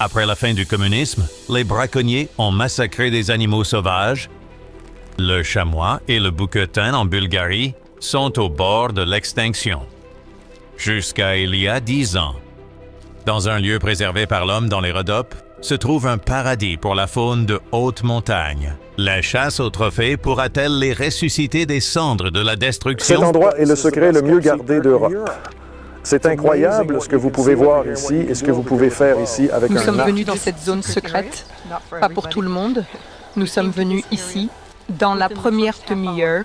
Après la fin du communisme, les braconniers ont massacré des animaux sauvages. Le chamois et le bouquetin en Bulgarie sont au bord de l'extinction. Jusqu'à il y a 10 ans. Dans un lieu préservé par l'homme dans les Rhodopes, se trouve un paradis pour la faune de haute montagne. La chasse aux trophées pourra-t-elle les ressusciter des cendres de la destruction? Cet endroit est le secret le mieux gardé d'Europe. C'est incroyable ce que vous pouvez voir ici et ce que vous pouvez faire ici avec un arc. Nous sommes venus dans cette zone secrète, pas pour tout le monde. Nous sommes venus ici, dans la première demi-heure.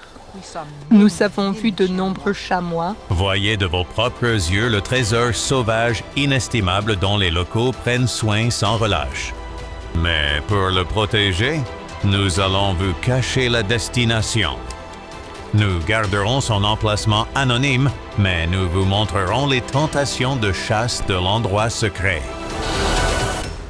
Nous avons vu de nombreux chamois. Voyez de vos propres yeux le trésor sauvage inestimable dont les locaux prennent soin sans relâche. Mais pour le protéger, nous allons vous cacher la destination. Nous garderons son emplacement anonyme, mais nous vous montrerons les tentations de chasse de l'endroit secret.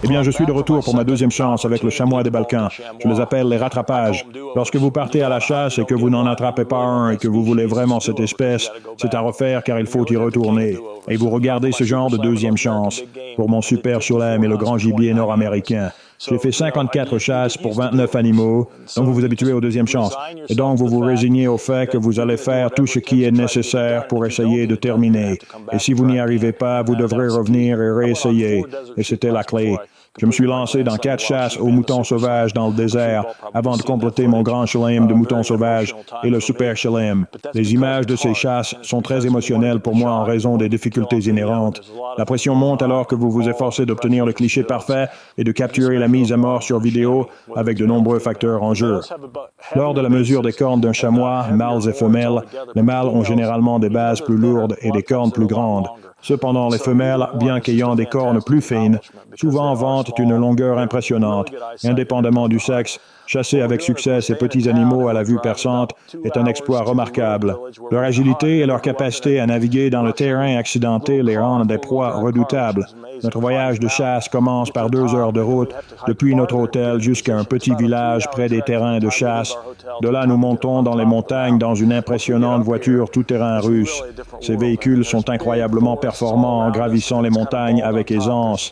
Eh bien, je suis de retour pour ma deuxième chance avec le chamois des Balkans. Je les appelle les rattrapages. Lorsque vous partez à la chasse et que vous n'en attrapez pas un et que vous voulez vraiment cette espèce, c'est à refaire car il faut y retourner. Et vous regardez ce genre de deuxième chance. Pour mon super cholem et le grand gibier nord-américain. J'ai fait 54 chasses pour 29 animaux, donc vous vous habituez aux deuxièmes chances. Et donc vous vous résignez au fait que vous allez faire tout ce qui est nécessaire pour essayer de terminer. Et si vous n'y arrivez pas, vous devrez revenir et réessayer. Et c'était la clé. Je me suis lancé dans 4 chasses aux moutons sauvages dans le désert avant de compléter mon grand chelem de moutons sauvages et le super chelem. Les images de ces chasses sont très émotionnelles pour moi en raison des difficultés inhérentes. La pression monte alors que vous vous efforcez d'obtenir le cliché parfait et de capturer la mise à mort sur vidéo avec de nombreux facteurs en jeu. Lors de la mesure des cornes d'un chamois, mâles et femelles, les mâles ont généralement des bases plus lourdes et des cornes plus grandes. Cependant, les femelles, bien qu'ayant des cornes plus fines, souvent vantent une longueur impressionnante. Indépendamment du sexe, chasser avec succès ces petits animaux à la vue perçante est un exploit remarquable. Leur agilité et leur capacité à naviguer dans le terrain accidenté les rendent des proies redoutables. Notre voyage de chasse commence par 2 heures de route depuis notre hôtel jusqu'à un petit village près des terrains de chasse. De là, nous montons dans les montagnes dans une impressionnante voiture tout-terrain russe. Ces véhicules sont incroyablement performants en gravissant les montagnes avec aisance.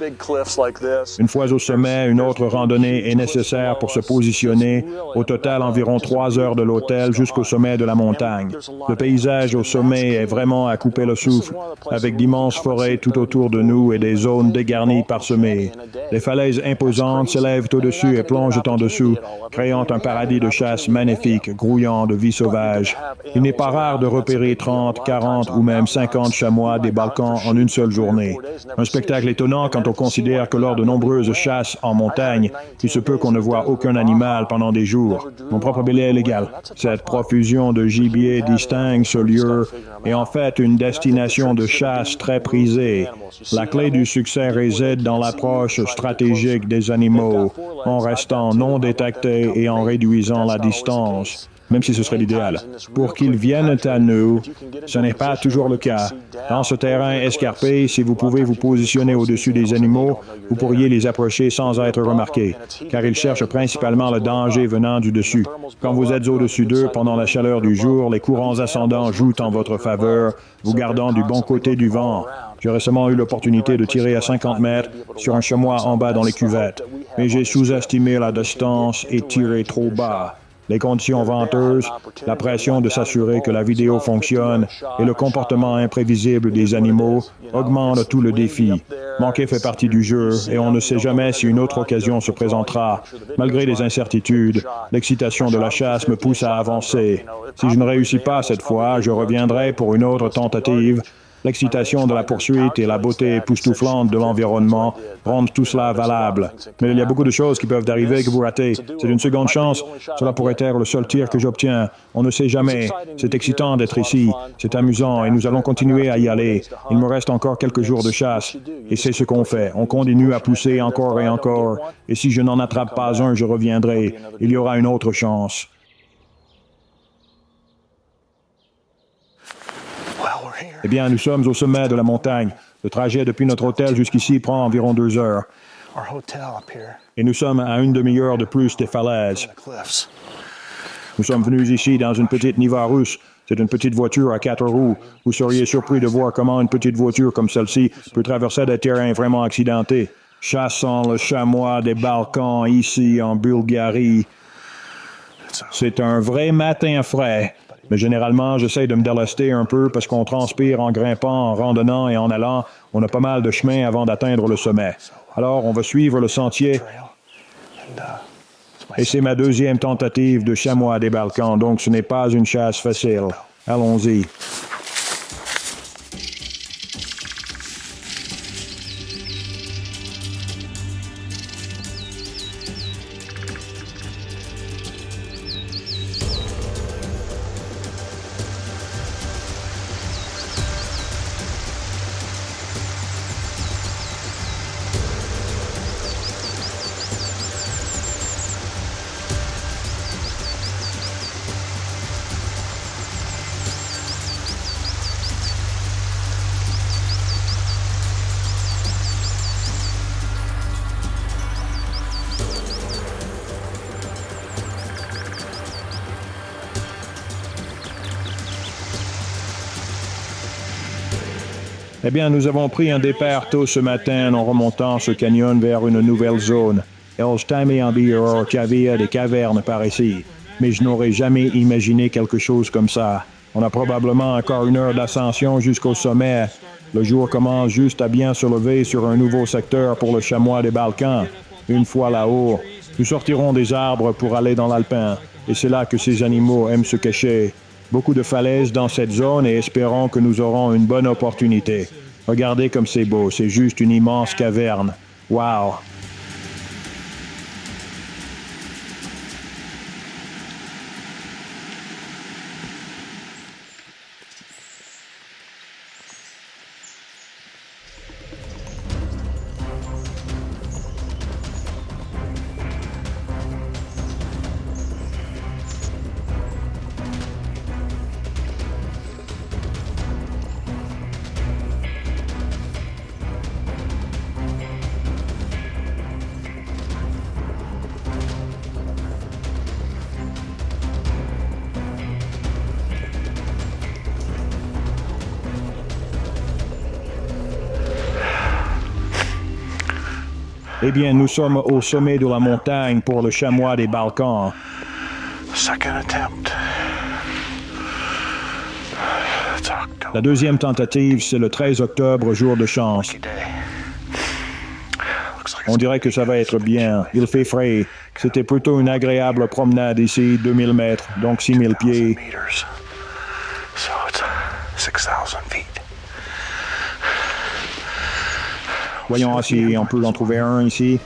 Une fois au sommet, une autre randonnée est nécessaire pour se positionner. Au total, environ 3 heures de l'hôtel jusqu'au sommet de la montagne. Le paysage au sommet est vraiment à couper le souffle, avec d'immenses forêts tout autour de nous et des zones dégarnies parsemées. Les falaises imposantes s'élèvent au-dessus et plongent en dessous, créant un paradis de chasse magnifique, grouillant de vie sauvage. Il n'est pas rare de repérer 30, 40 ou même 50 chamois des Balkans en une seule journée. Un spectacle étonnant quand on considère que lors de nombreuses chasses en montagne, il se peut qu'on ne voit aucun animal pendant des jours. Mon propre billet est légal. Cette profusion de gibier distingue ce lieu et en fait une destination de chasse très prisée. La clé du succès réside dans l'approche stratégique des animaux, en restant non détectés et en réduisant la distance, même si ce serait l'idéal. Pour qu'ils viennent à nous, ce n'est pas toujours le cas. Dans ce terrain escarpé, si vous pouvez vous positionner au-dessus des animaux, vous pourriez les approcher sans être remarqués, car ils cherchent principalement le danger venant du dessus. Quand vous êtes au-dessus d'eux pendant la chaleur du jour, les courants ascendants jouent en votre faveur, vous gardant du bon côté du vent. J'ai récemment eu l'opportunité de tirer à 50 mètres sur un chamois en bas dans les cuvettes, mais j'ai sous-estimé la distance et tiré trop bas. Les conditions venteuses, la pression de s'assurer que la vidéo fonctionne et le comportement imprévisible des animaux augmentent tout le défi. Manquer fait partie du jeu et on ne sait jamais si une autre occasion se présentera. Malgré les incertitudes, l'excitation de la chasse me pousse à avancer. Si je ne réussis pas cette fois, je reviendrai pour une autre tentative. L'excitation de la poursuite et la beauté époustouflante de l'environnement rendent tout cela valable. Mais il y a beaucoup de choses qui peuvent arriver que vous ratez. C'est une seconde chance. Cela pourrait être le seul tir que j'obtiens. On ne sait jamais. C'est excitant d'être ici. C'est amusant et nous allons continuer à y aller. Il me reste encore quelques jours de chasse. Et c'est ce qu'on fait. On continue à pousser encore et encore. Et si je n'en attrape pas un, je reviendrai. Il y aura une autre chance. Eh bien, nous sommes au sommet de la montagne. Le trajet depuis notre hôtel jusqu'ici prend environ 2 heures. Et nous sommes à une demi-heure de plus des falaises. Nous sommes venus ici dans une petite Niva russe. C'est une petite voiture à 4 roues. Vous seriez surpris de voir comment une petite voiture comme celle-ci peut traverser des terrains vraiment accidentés. chassant le chamois des Balkans ici en Bulgarie. C'est un vrai matin frais. Mais généralement, j'essaie de me délester un peu parce qu'on transpire en grimpant, en randonnant et en allant. On a pas mal de chemin avant d'atteindre le sommet. Alors, on va suivre le sentier. Et c'est ma deuxième tentative de chamois des Balkans, donc ce n'est pas une chasse facile. Allons-y. Eh bien, nous avons pris un départ tôt ce matin en remontant ce canyon vers une nouvelle zone. Elstamé-en-Bior, qu'il y avait des cavernes par ici. Mais je n'aurais jamais imaginé quelque chose comme ça. On a probablement encore 1 heure d'ascension jusqu'au sommet. Le jour commence juste à bien se lever sur un nouveau secteur pour le chamois des Balkans. Une fois là-haut, nous sortirons des arbres pour aller dans l'alpin. Et c'est là que ces animaux aiment se cacher. Beaucoup de falaises dans cette zone et espérons que nous aurons une bonne opportunité. Regardez comme c'est beau, c'est juste une immense caverne. Wow! Eh bien, nous sommes au sommet de la montagne pour le chamois des Balkans. La deuxième tentative, c'est le 13 octobre, jour de chance. On dirait que ça va être bien. Il fait frais. C'était plutôt une agréable promenade ici, 2000 mètres, donc 6000 pieds. Voyons si on peut en trouver un ici.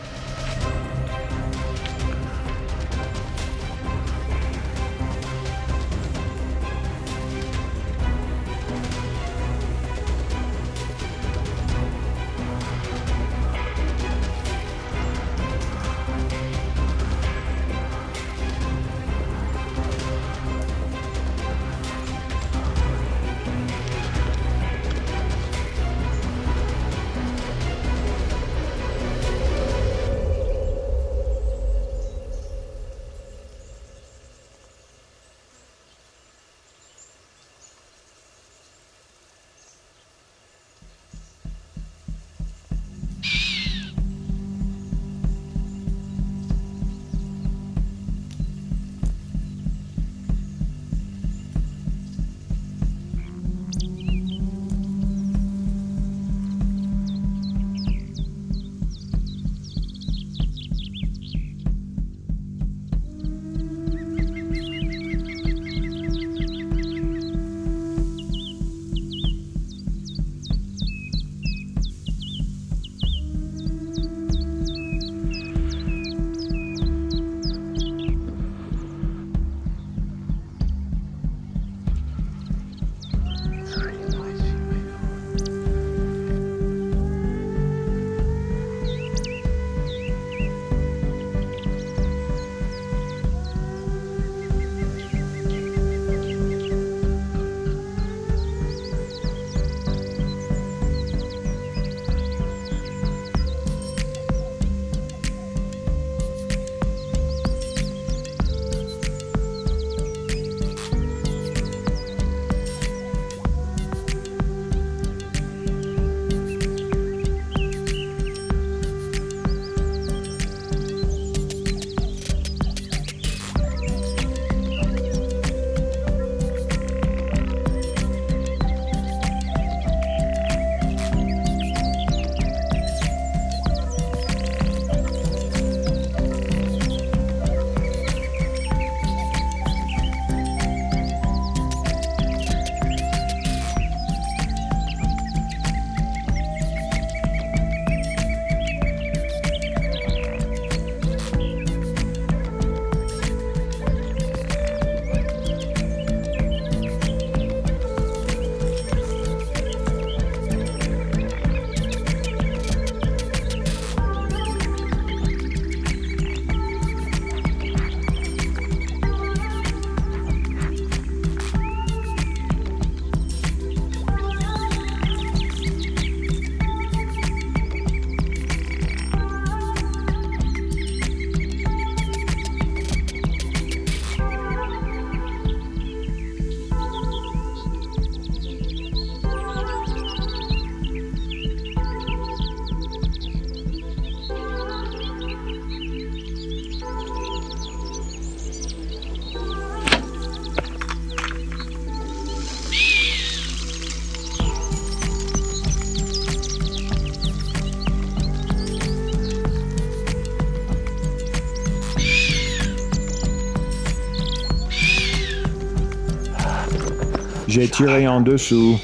J'ai tiré en dessous.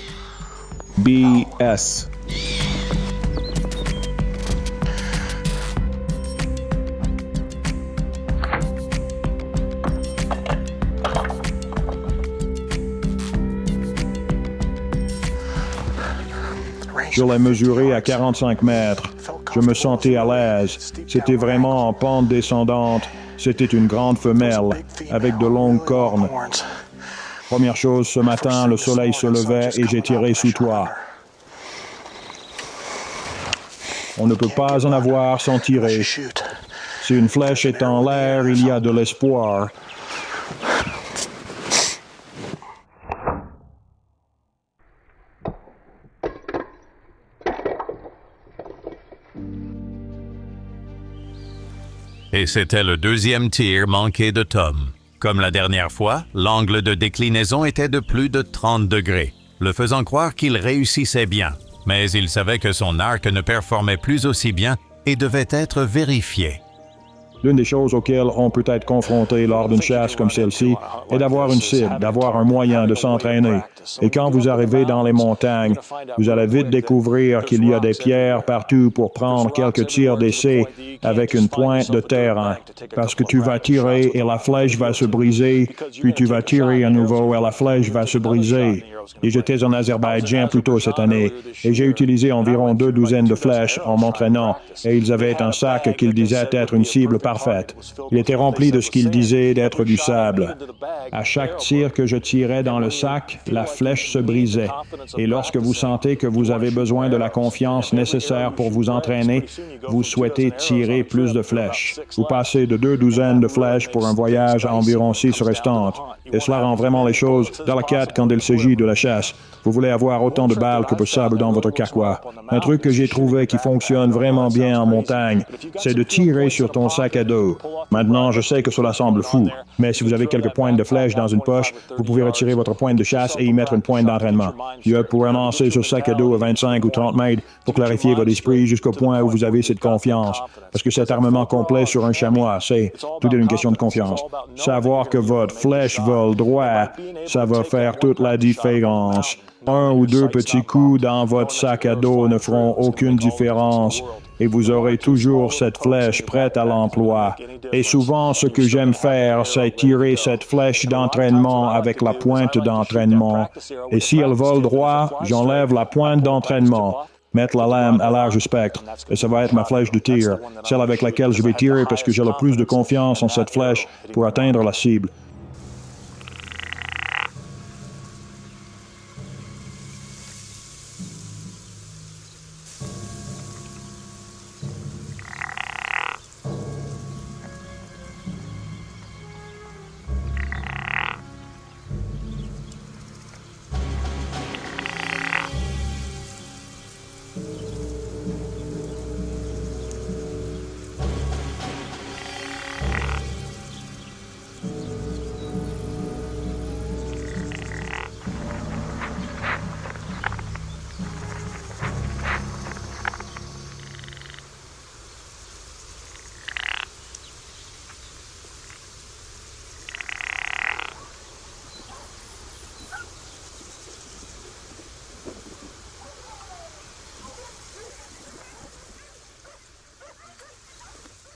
BS. Je l'ai mesuré à 45 mètres. Je me sentais à l'aise. C'était vraiment en pente descendante. C'était une grande femelle, avec de longues cornes. Première chose, ce matin, le soleil se levait et j'ai tiré sous toit. On ne peut pas en avoir sans tirer. Si une flèche est en l'air, il y a de l'espoir. Et c'était le deuxième tir manqué de Tom. Comme la dernière fois, l'angle de déclinaison était de plus de 30 degrés, le faisant croire qu'il réussissait bien. Mais il savait que son arc ne performait plus aussi bien et devait être vérifié. L'une des choses auxquelles on peut être confronté lors d'une chasse comme celle-ci est d'avoir une cible, d'avoir un moyen de s'entraîner. Et quand vous arrivez dans les montagnes, vous allez vite découvrir qu'il y a des pierres partout pour prendre quelques tirs d'essai avec une pointe de terrain. Parce que tu vas tirer et la flèche va se briser, puis tu vas tirer à nouveau et la flèche va se briser. Et j'étais en Azerbaïdjan plus tôt cette année, et j'ai utilisé environ 2 douzaines de flèches en m'entraînant, et ils avaient un sac qu'ils disaient être une cible parfaite. Il était rempli de ce qu'ils disaient d'être du sable. À chaque tir que je tirais dans le sac, la flèche se brisait. Et lorsque vous sentez que vous avez besoin de la confiance nécessaire pour vous entraîner, vous souhaitez tirer plus de flèches. Vous passez de 2 douzaines de flèches pour un voyage à environ 6 restantes. Et cela rend vraiment les choses délicates quand il s'agit de la chasse. Vous voulez avoir autant de balles que possible dans votre carquois. Un truc que j'ai trouvé qui fonctionne vraiment bien en montagne, c'est de tirer sur ton sac à dos. Maintenant, je sais que cela semble fou, mais si vous avez quelques pointes de flèches dans une poche, vous pouvez retirer votre pointe de chasse et y mettre une pointe d'entraînement. Vous pourrez lancer ce sac à dos à 25 ou 30 mètres pour clarifier votre esprit jusqu'au point où vous avez cette confiance. Parce que cet armement complet sur un chamois, c'est tout est une question de confiance. Savoir que votre flèche vole droit, ça va faire toute la différence. 1 ou 2 petits coups dans votre sac à dos ne feront aucune différence et vous aurez toujours cette flèche prête à l'emploi. Et souvent, ce que j'aime faire, c'est tirer cette flèche d'entraînement avec la pointe d'entraînement. Et si elle vole droit, j'enlève la pointe d'entraînement. Mettre la lame à large spectre, et ça va être ma flèche de tir, celle avec laquelle je vais tirer parce que j'ai le plus de confiance en cette flèche pour atteindre la cible.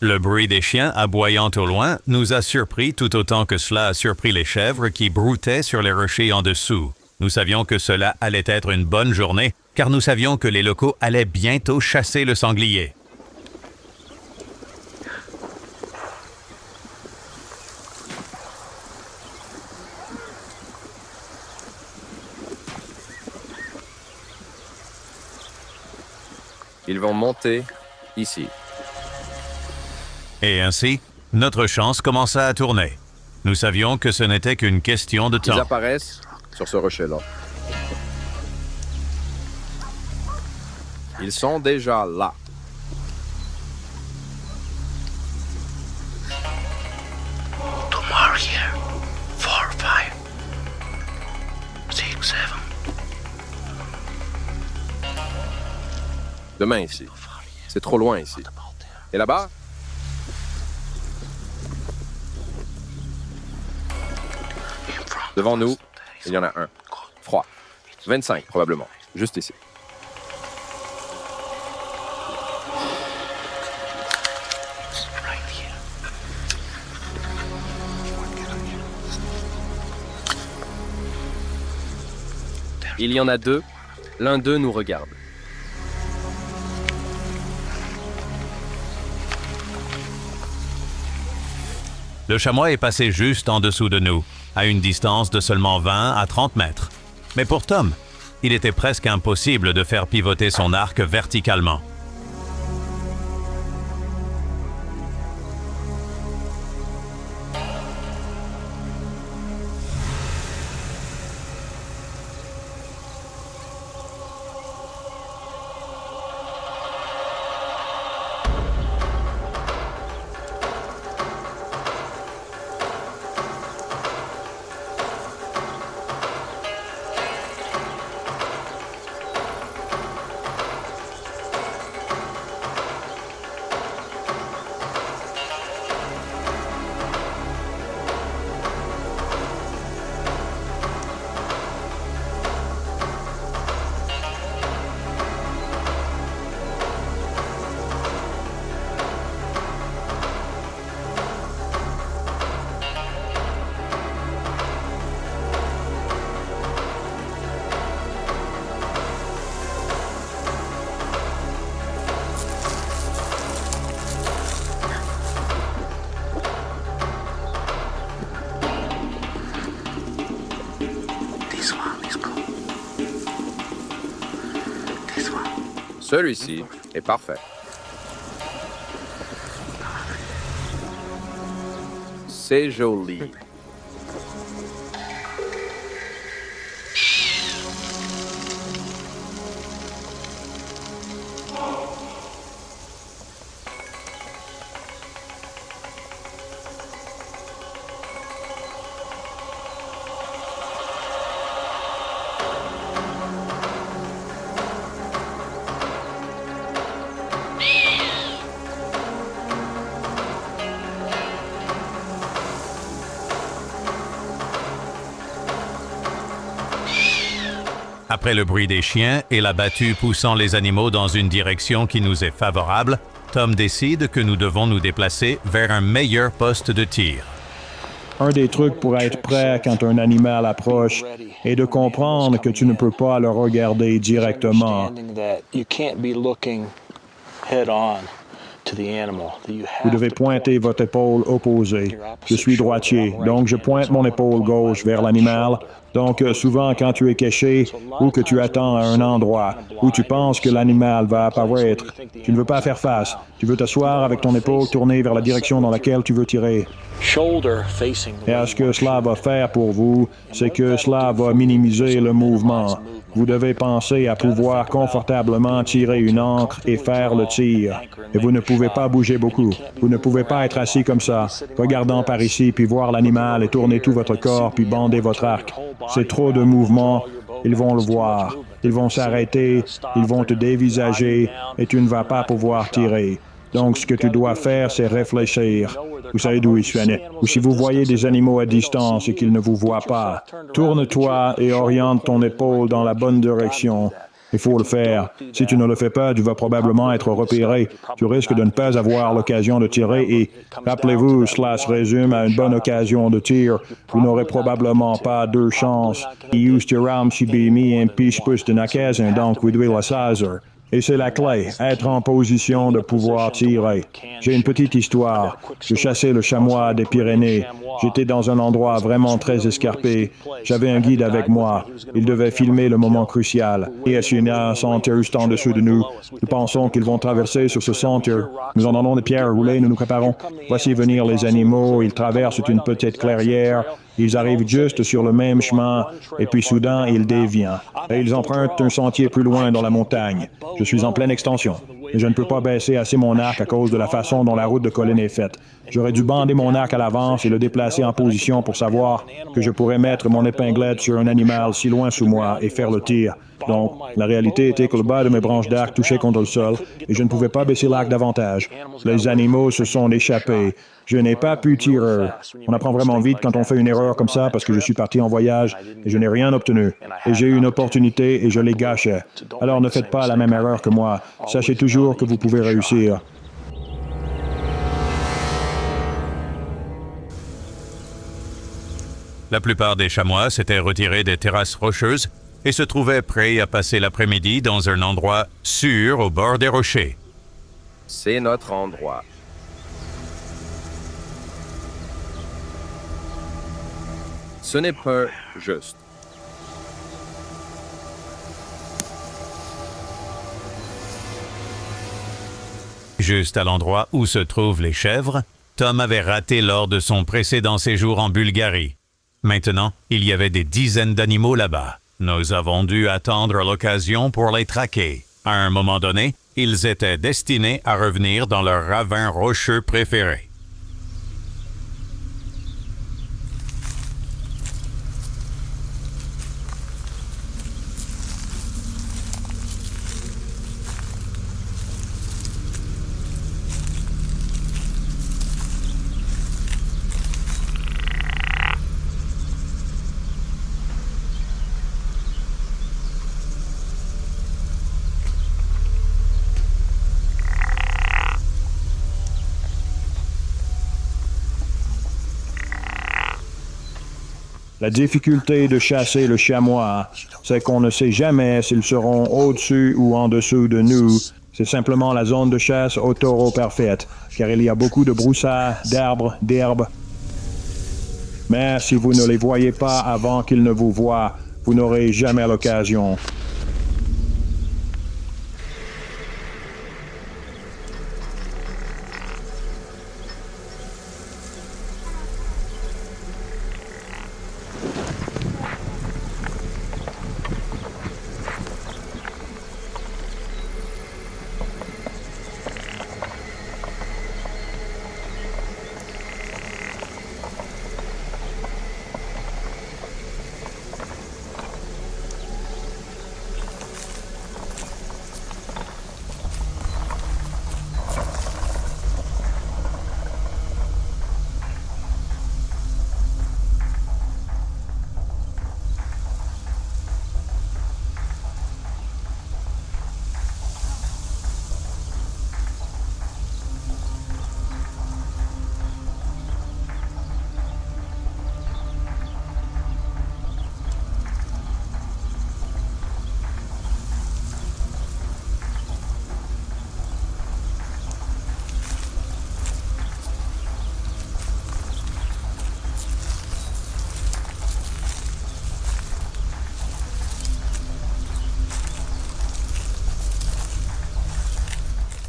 Le bruit des chiens aboyant au loin nous a surpris tout autant que cela a surpris les chèvres qui broutaient sur les rochers en dessous. Nous savions que cela allait être une bonne journée, car nous savions que les locaux allaient bientôt chasser le sanglier. Ils vont monter ici. Et ainsi, notre chance commença à tourner. Nous savions que ce n'était qu'une question de temps. Ils apparaissent sur ce rocher-là. Ils sont déjà là. Two more here. 4, 5, 6, 7. Demain ici. C'est trop loin ici. Et là-bas? Devant nous, il y en a un. Froid. 25, probablement. Juste ici. Right here. Il y en a deux. L'un d'eux nous regarde. Le chamois est passé juste en dessous de nous, à une distance de seulement 20 à 30 mètres. Mais pour Tom, il était presque impossible de faire pivoter son arc verticalement. This one is cool. This one. Celui-ci est parfait. C'est joli. Après le bruit des chiens et la battue poussant les animaux dans une direction qui nous est favorable, Tom décide que nous devons nous déplacer vers un meilleur poste de tir. Un des trucs pour être prêt quand un animal approche est de comprendre que tu ne peux pas le regarder directement. Vous devez pointer votre épaule opposée. Je suis droitier, donc je pointe mon épaule gauche vers l'animal. Donc souvent quand tu es caché ou que tu attends à un endroit où tu penses que l'animal va apparaître, tu ne veux pas faire face. Tu veux t'asseoir avec ton épaule tournée vers la direction dans laquelle tu veux tirer. Et ce que cela va faire pour vous, c'est que cela va minimiser le mouvement. Vous devez penser à pouvoir confortablement tirer une ancre et faire le tir. Et vous ne pouvez pas bouger beaucoup. Vous ne pouvez pas être assis comme ça, regardant par ici, puis voir l'animal et tourner tout votre corps, puis bander votre arc. C'est trop de mouvement. Ils vont le voir. Ils vont s'arrêter. Ils vont te dévisager et tu ne vas pas pouvoir tirer. Donc, ce que tu dois faire, c'est réfléchir. Vous savez d'où ils viennent. Ou si vous voyez des animaux à distance et qu'ils ne vous voient pas, tourne-toi et oriente ton épaule dans la bonne direction. Il faut le faire. Si tu ne le fais pas, tu vas probablement être repéré. Tu risques de ne pas avoir l'occasion de tirer et, rappelez-vous, cela se résume à une bonne occasion de tir. Vous n'aurez probablement pas deux chances. Just around si bimi un piche plus de occasion, donc vous devez la saisir. Et c'est la clé, être en position de pouvoir tirer. J'ai une petite histoire. Je chassais le chamois des Pyrénées. J'étais dans un endroit vraiment très escarpé. J'avais un guide avec moi. Il devait filmer le moment crucial. Et il y a un sentier juste en dessous de nous. Nous pensons qu'ils vont traverser sur ce sentier. Nous en donnons des pierres roulées, nous nous préparons. Voici venir les animaux. Ils traversent une petite clairière. Ils arrivent juste sur le même chemin, et puis soudain, ils dévient. Et ils empruntent un sentier plus loin dans la montagne. Je suis en pleine extension, et je ne peux pas baisser assez mon arc à cause de la façon dont la route de colline est faite. J'aurais dû bander mon arc à l'avance et le déplacer en position pour savoir que je pourrais mettre mon épinglette sur un animal si loin sous moi et faire le tir. Donc, la réalité était que le bas de mes branches d'arc touchait contre le sol et je ne pouvais pas baisser l'arc davantage. Les animaux se sont échappés. Je n'ai pas pu tirer. On apprend vraiment vite quand on fait une erreur comme ça parce que je suis parti en voyage et je n'ai rien obtenu. Et j'ai eu une opportunité et je l'ai gâchée. Alors ne faites pas la même erreur que moi. Sachez toujours que vous pouvez réussir. La plupart des chamois s'étaient retirés des terrasses rocheuses et se trouvaient prêts à passer l'après-midi dans un endroit sûr au bord des rochers. C'est notre endroit. Ce n'est pas juste. Juste à l'endroit où se trouvent les chèvres, Tom avait raté lors de son précédent séjour en Bulgarie. Maintenant, il y avait des dizaines d'animaux là-bas. Nous avons dû attendre l'occasion pour les traquer. À un moment donné, ils étaient destinés à revenir dans leur ravin rocheux préféré. La difficulté de chasser le chamois, c'est qu'on ne sait jamais s'ils seront au-dessus ou en dessous de nous. C'est simplement la zone de chasse au taureau parfaite, car il y a beaucoup de broussailles, d'herbes. Mais si vous ne les voyez pas avant qu'ils ne vous voient, vous n'aurez jamais l'occasion.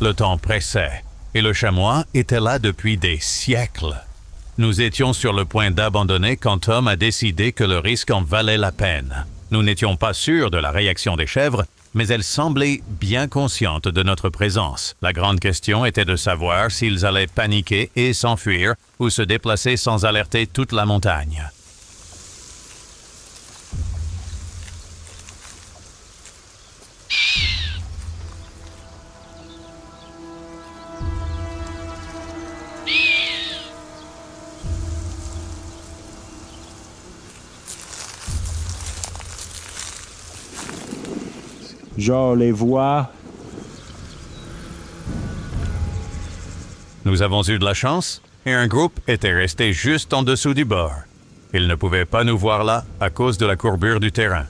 Le temps pressait, et le chamois était là depuis des siècles. Nous étions sur le point d'abandonner quand Tom a décidé que le risque en valait la peine. Nous n'étions pas sûrs de la réaction des chèvres, mais elles semblaient bien conscientes de notre présence. La grande question était de savoir s'ils allaient paniquer et s'enfuir ou se déplacer sans alerter toute la montagne. Je les vois. Nous avons eu de la chance et un groupe était resté juste en dessous du bord. Ils ne pouvaient pas nous voir là à cause de la courbure du terrain.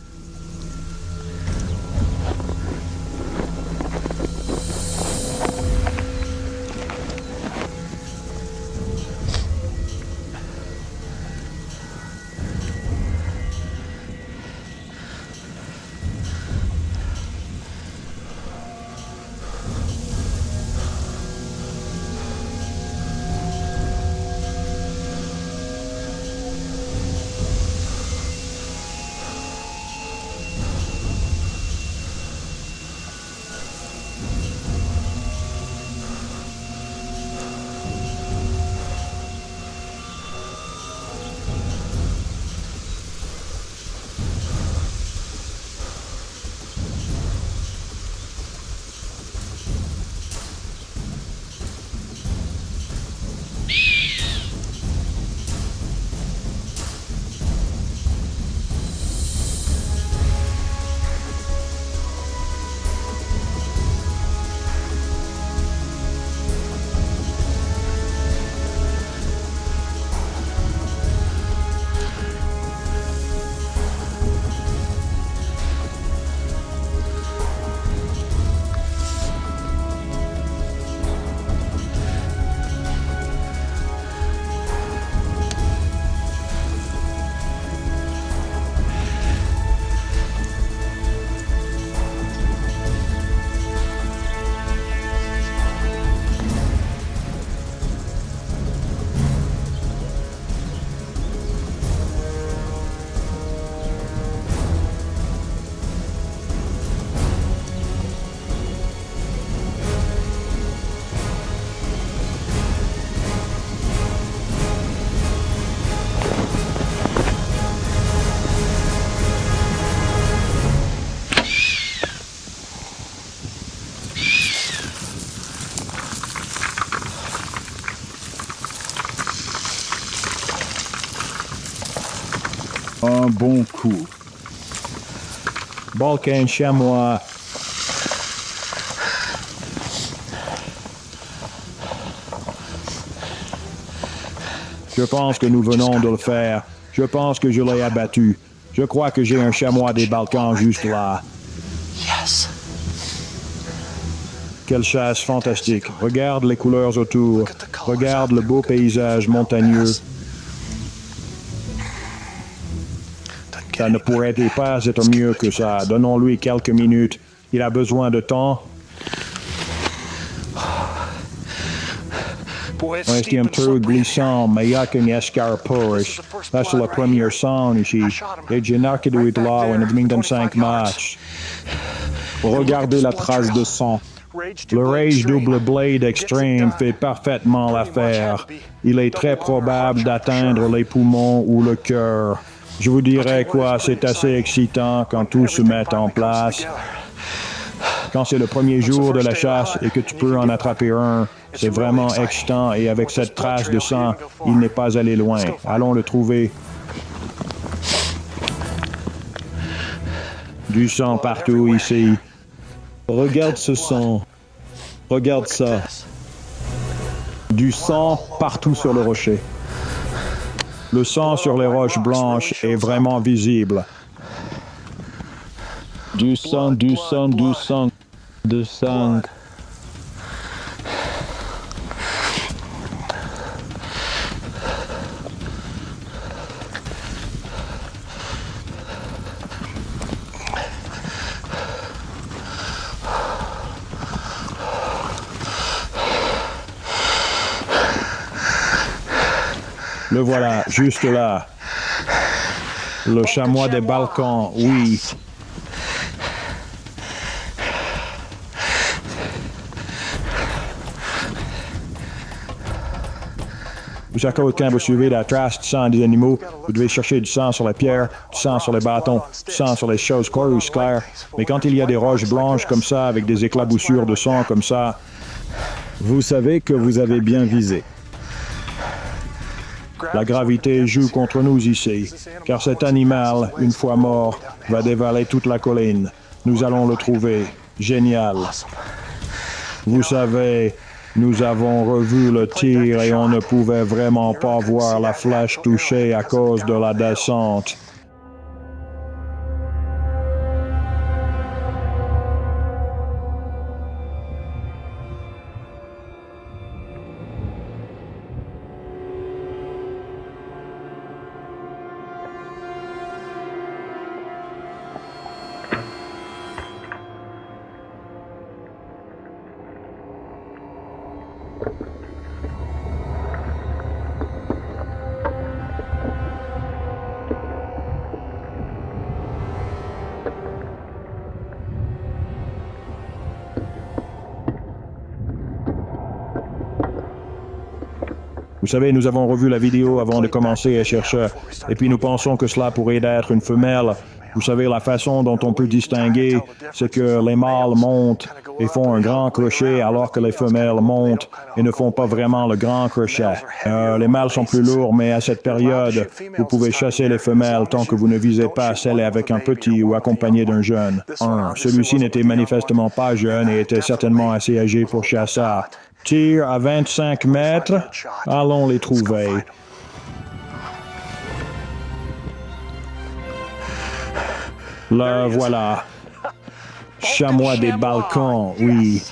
Un bon coup. Balkan chamois. Je pense que nous venons de le faire. Je pense que je l'ai abattu. Je crois que j'ai un chamois des Balkans juste là. Yes. Quelle chasse fantastique. Regarde les couleurs autour. Regarde le beau paysage montagneux. Ça ne pourrait pas être mieux que ça. Donnons-lui quelques minutes. Il a besoin de temps. C'est un peu glissant, mais il n'y a qu'un escarpage. Ça, c'est le premier son ici. Et j'ai marqué de là, on a mis 5 matchs. Regardez la trace de sang. Le Rage Double Blade Extreme fait parfaitement l'affaire. Il est très probable d'atteindre les poumons ou le cœur. Je vous dirais quoi, c'est assez excitant quand tout se met en place. Quand c'est le premier jour de la chasse et que tu peux en attraper un, c'est vraiment excitant et avec cette trace de sang, il n'est pas allé loin. Allons le trouver. Du sang partout ici. Regarde ce sang. Regarde ça. Du sang partout sur le rocher. Le sang sur les roches blanches est vraiment visible. Du sang, du sang, du sang. De sang. Le voilà, juste là. Le chamois des Balkans, oui. Quand vous suivez la trace du sang des animaux, vous devez chercher du sang sur les pierres, du sang sur les bâtons, du sang sur les choses claires. Mais quand il y a des roches blanches comme ça, avec des éclaboussures de sang comme ça, vous savez que vous avez bien visé. La gravité joue contre nous ici, car cet animal, une fois mort, va dévaler toute la colline. Nous allons le trouver. Génial. Vous savez, nous avons revu le tir et on ne pouvait vraiment pas voir la flèche toucher à cause de la descente. Vous savez, nous avons revu la vidéo avant de commencer à chercher, et puis nous pensons que cela pourrait être une femelle. Vous savez, la façon dont on peut distinguer, c'est que les mâles montent et font un grand crochet, alors que les femelles montent et ne font pas vraiment le grand crochet. Les mâles sont plus lourds, mais à cette période, vous pouvez chasser les femelles tant que vous ne visez pas celle avec un petit ou accompagné d'un jeune. Celui-ci n'était manifestement pas jeune et était certainement assez âgé pour chasser. Tir à 25 mètres, allons les trouver. Le voilà. Chamois des Balkans, oui.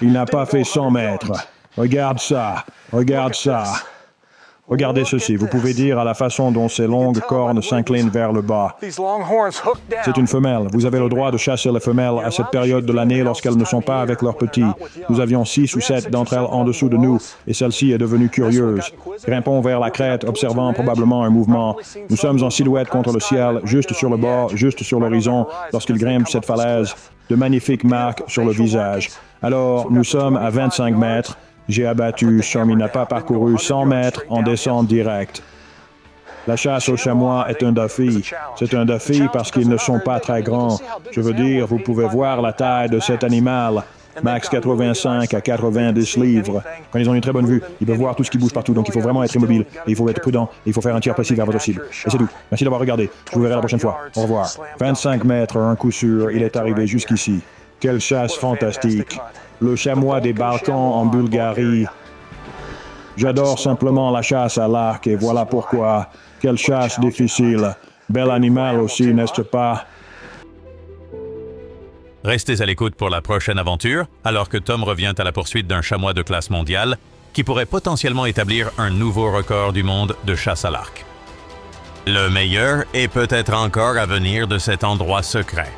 Il n'a pas fait 100 mètres. Regarde ça, regarde ça. Regardez ceci, vous pouvez dire à la façon dont ces longues cornes s'inclinent vers le bas. C'est une femelle. Vous avez le droit de chasser les femelles à cette période de l'année lorsqu'elles ne sont pas avec leurs petits. Nous avions 6 ou 7 d'entre elles en dessous de nous, et celle-ci est devenue curieuse. Grimpons vers la crête, observant probablement un mouvement. Nous sommes en silhouette contre le ciel, juste sur le bord, juste sur l'horizon, lorsqu'il grimpe cette falaise. De magnifiques marques sur le visage. Alors, nous sommes à 25 mètres. J'ai abattu, Charmy n'a pas parcouru 100 mètres en descente directe. La chasse aux chamois est un défi. C'est un défi parce qu'ils ne sont pas très grands. Je veux dire, vous pouvez voir la taille de cet animal. max 85 à 90 livres. Quand ils ont une très bonne vue, ils peuvent voir tout ce qui bouge partout, donc il faut vraiment être immobile, et il faut être prudent, et il faut faire un tir précis vers votre cible. Et c'est tout. Merci d'avoir regardé. Je vous verrai la prochaine fois. Au revoir. 25 mètres, un coup sûr, il est arrivé jusqu'ici. Quelle chasse fantastique. Le chamois des Balkans en Bulgarie. J'adore simplement la chasse à l'arc, et voilà pourquoi. Quelle chasse difficile. Bel animal aussi, n'est-ce pas? Restez à l'écoute pour la prochaine aventure, alors que Tom revient à la poursuite d'un chamois de classe mondiale qui pourrait potentiellement établir un nouveau record du monde de chasse à l'arc. Le meilleur est peut-être encore à venir de cet endroit secret.